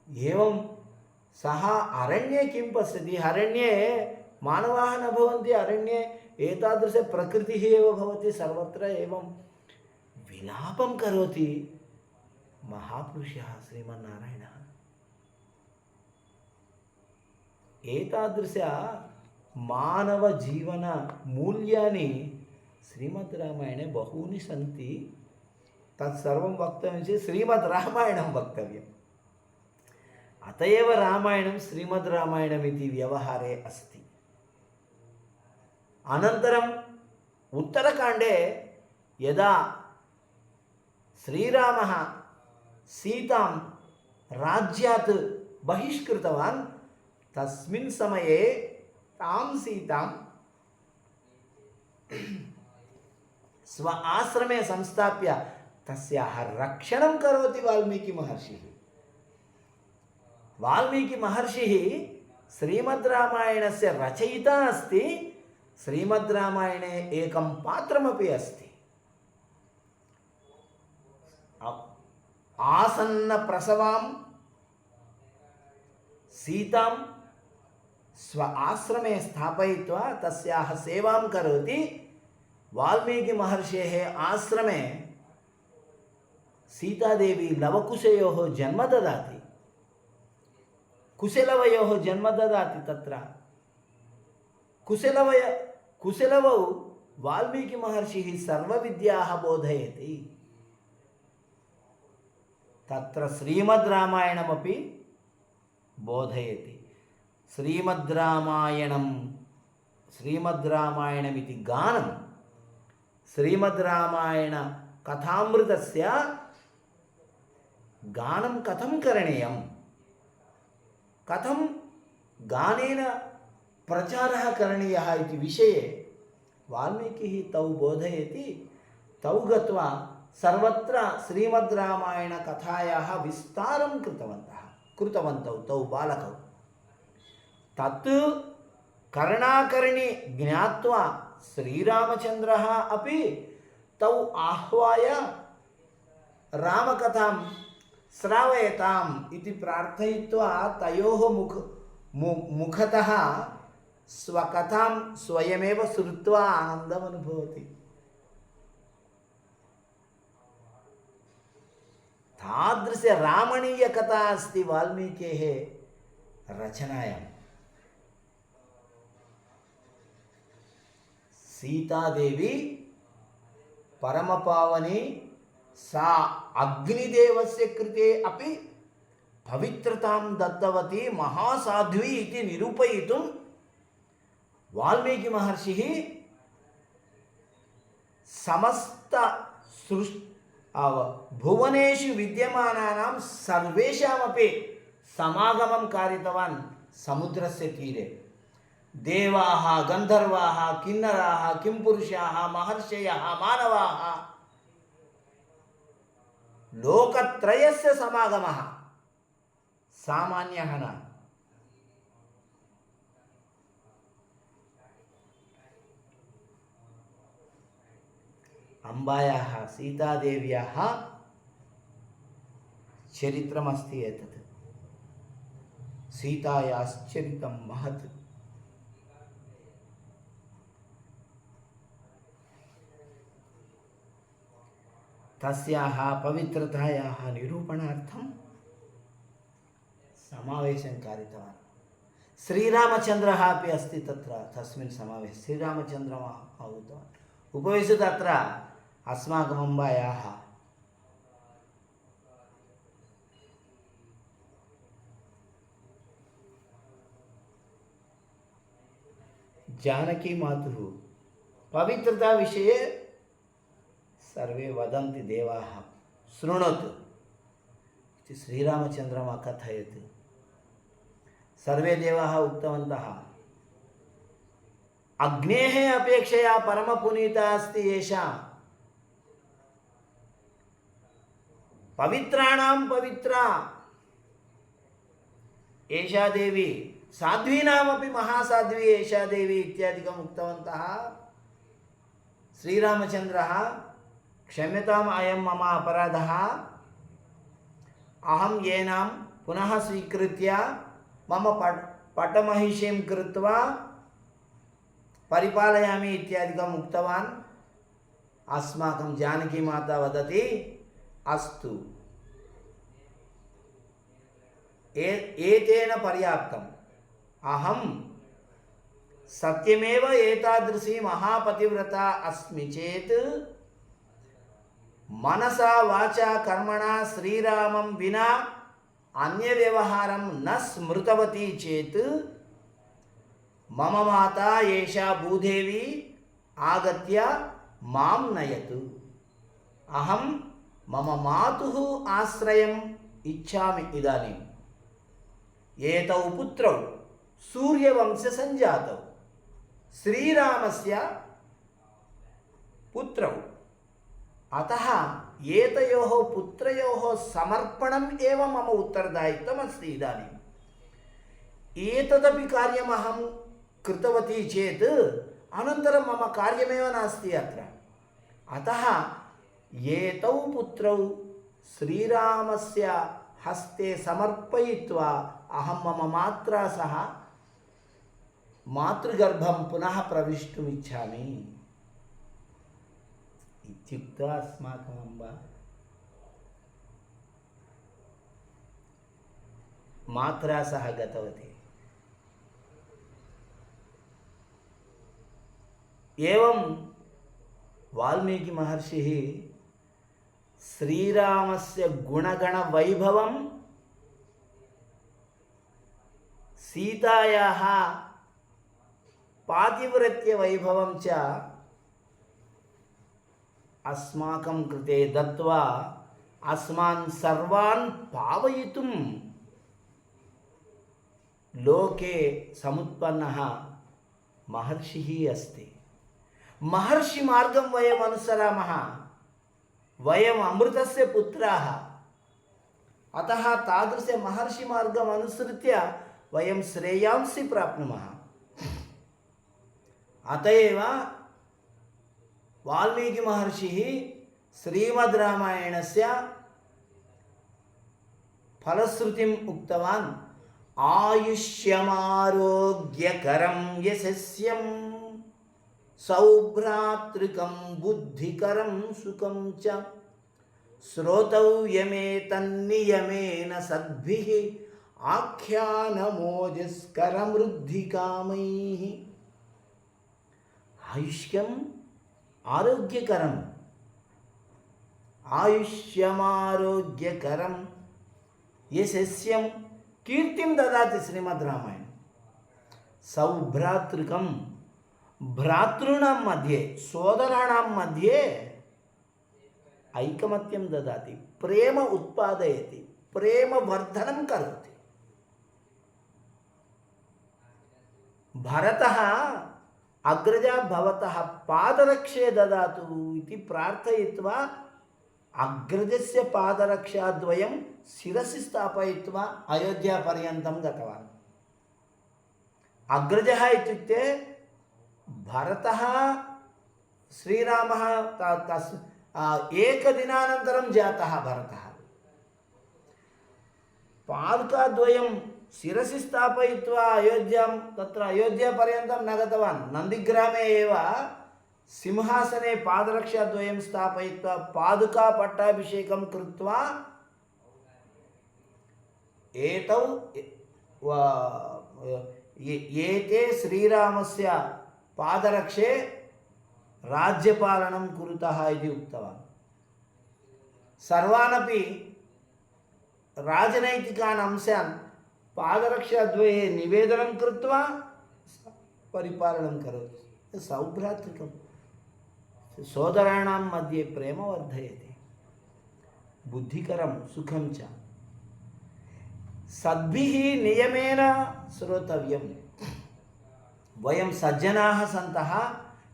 S1: एवं सः अरण्ये किं पश्यति? अरण्ये मानवाः न भवन्ति, अरण्ये एतादृश प्रकृतिः एव भवति, सर्वत्र एवं विलापं करोति महापुरुषः श्रीमन्नारायणः। एतादृश मानवजीवन मूल्यानि श्रीमद् रामायणे बहूनि सन्ति। तत्सर्वं वक्तव्यं चेत् श्रीमद् रामायणं वक्तव्यम्। अत एव रामायणं श्रीमद् रामायणमिति व्यवहारे अस्ति। अनन्तरम् उत्तरकाण्डे यदा श्रीरामः सीतां राज्यात् बहिष्कृतवान्, तस्मिन् समये तां सीतां स्व आश्रमे संस्थाप्य तस्याः रक्षणं करोति वाल्मीकिमहर्षिः। वाल्मीकिमहर्षिः श्रीमद् रामायणस्य रचयिता अस्ति। श्रीमद् रामायणे एकं पात्रमपि अस्ति। आसन्नप्रसवां सीतां स्व आश्रमे स्थापयित्वा तस्याः सेवां करोति। वाल्मीकिमहर्षेः आश्रमे सीतादेवी लवकुशयोः जन्म ददाति, कुशलवयोः जन्म ददाति। तत्र कुशलवौ वाल्मीकिमहर्षिः सर्वविद्याः बोधयति। तत्र श्रीमद् रामायणमपि बोधयति। श्रीमद् रामायणमिति गानं श्रीमद् रामायण कथामृतस्य गानं कथं करणीयं, कथं गानेन प्रचारः करणीयः इति विषये वाल्मीकिः तौ बोधयति। तौ गत्वा सर्वत्र श्रीमद् रामायण कथायाः विस्तारं कृतवन्तौ तौ बालकौ। तत् कर्णाकर्णि ज्ञात्वा श्रीरामचन्द्रः अपि तौ आह्वाय रामकथां श्रावयताम् इति प्रार्थयित्वा तयोः मुखतः स्वकथां स्वयमेव श्रुत्वा आनन्दम् अनुभवति। तादृश रामणीयकथा अस्ति वाल्मीकेः रचनायाम्। सीतादेवी परमपावनी सा अग्निदेवस्य कृते अपि पवित्रतां दत्तवती महासाध्वी इति निरूपयितुं वाल्मीकिमहर्षिः समस्त भुवनेषु विद्यमानानां सर्वेषामपि समागमं कारितवान् समुद्रस्य तीरे। देवाः, गन्धर्वाः, किन्नराः, किंपुरुषाः, महर्षयः, मानवाः, लोकत्रयस्य समागमः सामान्यः न। अम्बायाः सीतादेव्याः चरित्रमस्ति एतत्। सीतायाश्चरितं महत्। तस्याः पवित्रतायाः निरूपणार्थं समावेशं कारितवान्। श्रीरामचन्द्रः अपि अस्ति तत्र तस्मिन् समावेशे। श्रीरामचन्द्रः आहूतवान्। उपविशतु अत्र अस्माकम् अम्बायाः। जानकी मातुः पवित्रता विषये सर्वे वदन्ति, देवाः शृणोतु इति श्रीरामचन्द्रम् अकथयत्। सर्वे देवाः उक्तवन्तः, अग्नेः अपेक्षया परमपुनीता अस्ति एषा, पवित्राणां पवित्रा एषा देवी, साध्वीनामपि महासाध्वी एषा देवी इत्यादिकम् उक्तवन्तः। श्रीरामचन्द्रः, क्षम्यताम्, अयं मम अपराधः। अहं येनां पुनः स्वीकृत्य मम पटमहिषीं कृत्वा परिपालयामि इत्यादिकम् उक्तवान्। अस्माकं जानकी माता वदति, अस्तु, एतेन पर्याप्तम्। अहं सत्यमेव एतादृशी महापतिव्रता अस्मि चेत् मनसा वाचा कर्मणा श्रीरामं विना अन्यव्यवहारं न स्मृतवती चेत् मम माता एषा भूदेवी आगत्य मां नयतु। अहं मम मातुः आश्रयम् इच्छामि। इदानीम् एतौ पुत्रौ सूर्यवंशसञ्जातौ, श्रीरामस्य पुत्रौ। अतः एतयोः पुत्रयोः समर्पणम् एव मम उत्तरदायित्वमस्ति। इदानीम् एतदपि कार्यमहं कृतवती चेत् अनन्तरं मम कार्यमेव नास्ति अत्र। अतः एतौ पुत्रौ श्रीरामस्य हस्ते समर्पयित्वा अहं मम मात्रा सह मातृगर्भं पुनः प्रविष्टुम् इच्छामि इत्युक्त्वा अस्माकम् अम्बा मात्रा सह गतवती। एवं वाल्मीकिमहर्षिः श्रीरामस्य गुणगणवैभवं, सीतायाः पातिव्रत्यवैभवं च अस्माकं कृते दत्त्वा अस्मान् सर्वान् पावयितुं लोके समुत्पन्नः महर्षिः अस्ति। महर्षिमार्गं वयम् अनुसरामः, वयम् अमृतस्य पुत्राः। अतः तादृश महर्षिमार्गम् अनुसृत्य वयं श्रेयांसि प्राप्नुमः। अत एव वाल्मीकिमहर्षिः श्रीमद् रामायणस्य फलश्रुतिम् उक्तवान्। आयुष्यमारोग्यकरं यशस्यं सौभ्रातृकं बुद्धिकरं सुखं च श्रोतव्यमेतन्नियमेन सद्भिः आख्यानमोजस्करमृद्धिकामैः। आयुष्यम् आरोग्यकरम्, आयुष्यमारोग्यकरं यशस्यं कीर्तिं ददाति श्रीमद् रामायणं। सौभ्रातृकं, भ्रातॄणां मध्ये, सोदराणां मध्ये ऐकमत्यं ददाति, प्रेम उत्पादयति, प्रेमवर्धनं करोति। भरतः अग्रजा भवतः पादरक्षे ददातु इति प्रार्थयित्वा अग्रजस्य पादरक्षाद्वयं शिरसि स्थापयित्वा अयोध्यापर्यन्तं गतवान्। अग्रजः इत्युक्ते भरतः, श्रीरामः एकदिनानन्तरं जातः भरतः। पादुकाद्वयं शिरसि स्थापयित्वा अयोध्यां, तत्र अयोध्यापर्यन्तं न गतवान्, नन्दिग्रामे एव सिंहासने पादरक्षाद्वयं स्थापयित्वा पादुकापट्टाभिषेकं कृत्वा एतौ एते श्रीरामस्य पादरक्षे राज्यपालनं कुरुतः इति उक्तवान्। सर्वानपि राजनैतिकान् अंशान् पादरक्षाद्वये निवेदनं कृत्वा परिपालनं करोति। सौभ्रातृकं, सोदराणां मध्ये प्रेम वर्धयति, बुद्धिकरं सुखं च। सद्भिः नियमेन श्रोतव्यं। वयं सज्जनाः सन्तः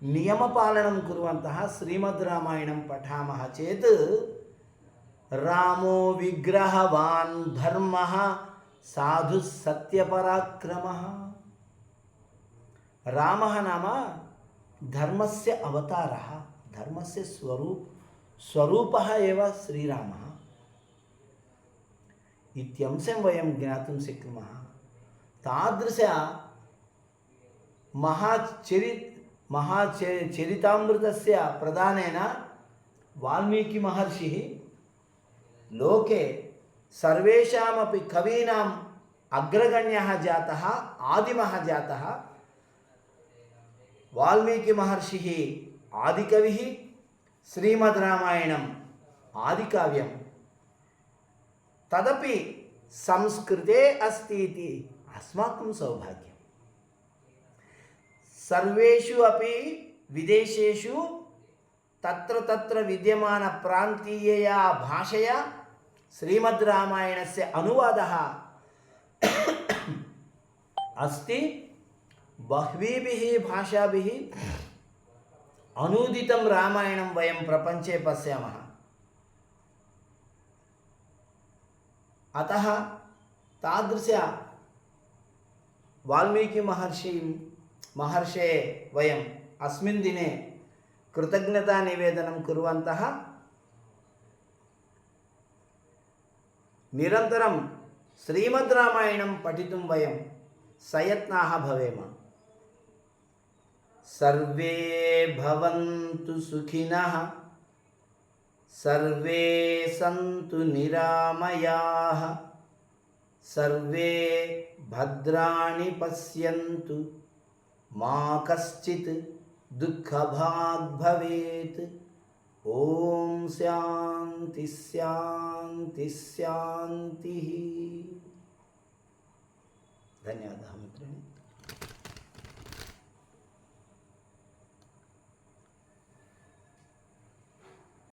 S1: नियमपालनं कुर्वन्तः श्रीमद् रामायणं पठामः चेत् रामो विग्रहवान् धर्मः साधुः सत्यपराक्रमः। रामः नाम धर्मस्य अवतारः, धर्मस्य स्वरूपः एव श्रीरामः इत्यंशं वयं ज्ञातुं शक्नुमः। तादृश महाचरितामृतस्य प्रदानेन वाल्मीकिमहर्षिः लोके सर्वेषामपि कवीनाम् अग्रगण्यः जातः, आदिमः जातः। वाल्मीकिमहर्षिः आदिकविः, श्रीमद् रामायणम् आदिकाव्यं, तदपि संस्कृते अस्ति इति अस्माकं सौभाग्यं। सर्वेषु अपि विदेशेषु तत्र तत्र विद्यमानप्रान्तीयया भाषया श्रीमद् रामायणस्य अनुवादः अस्ति। बह्वीभिः भाषाभिः अनूदितं रामायणं वयं प्रपञ्चे पश्यामः। अतः तादृश वाल्मीकिमहर्षे वयम् अस्मिन् दिने कृतज्ञतानिवेदनं कुर्वन्तः निरन्तरं श्रीमद् रामायणं पठितुं वयं सयत्नाः भवेम। सर्वे भवन्तु सुखिनः, सर्वे सन्तु निरामयाः, सर्वे भद्राणि पश्यन्तु, मा कश्चित् दुःखभाग् भवेत्। ओम शांति शांति शांति। धन्यवादः मित्राणि।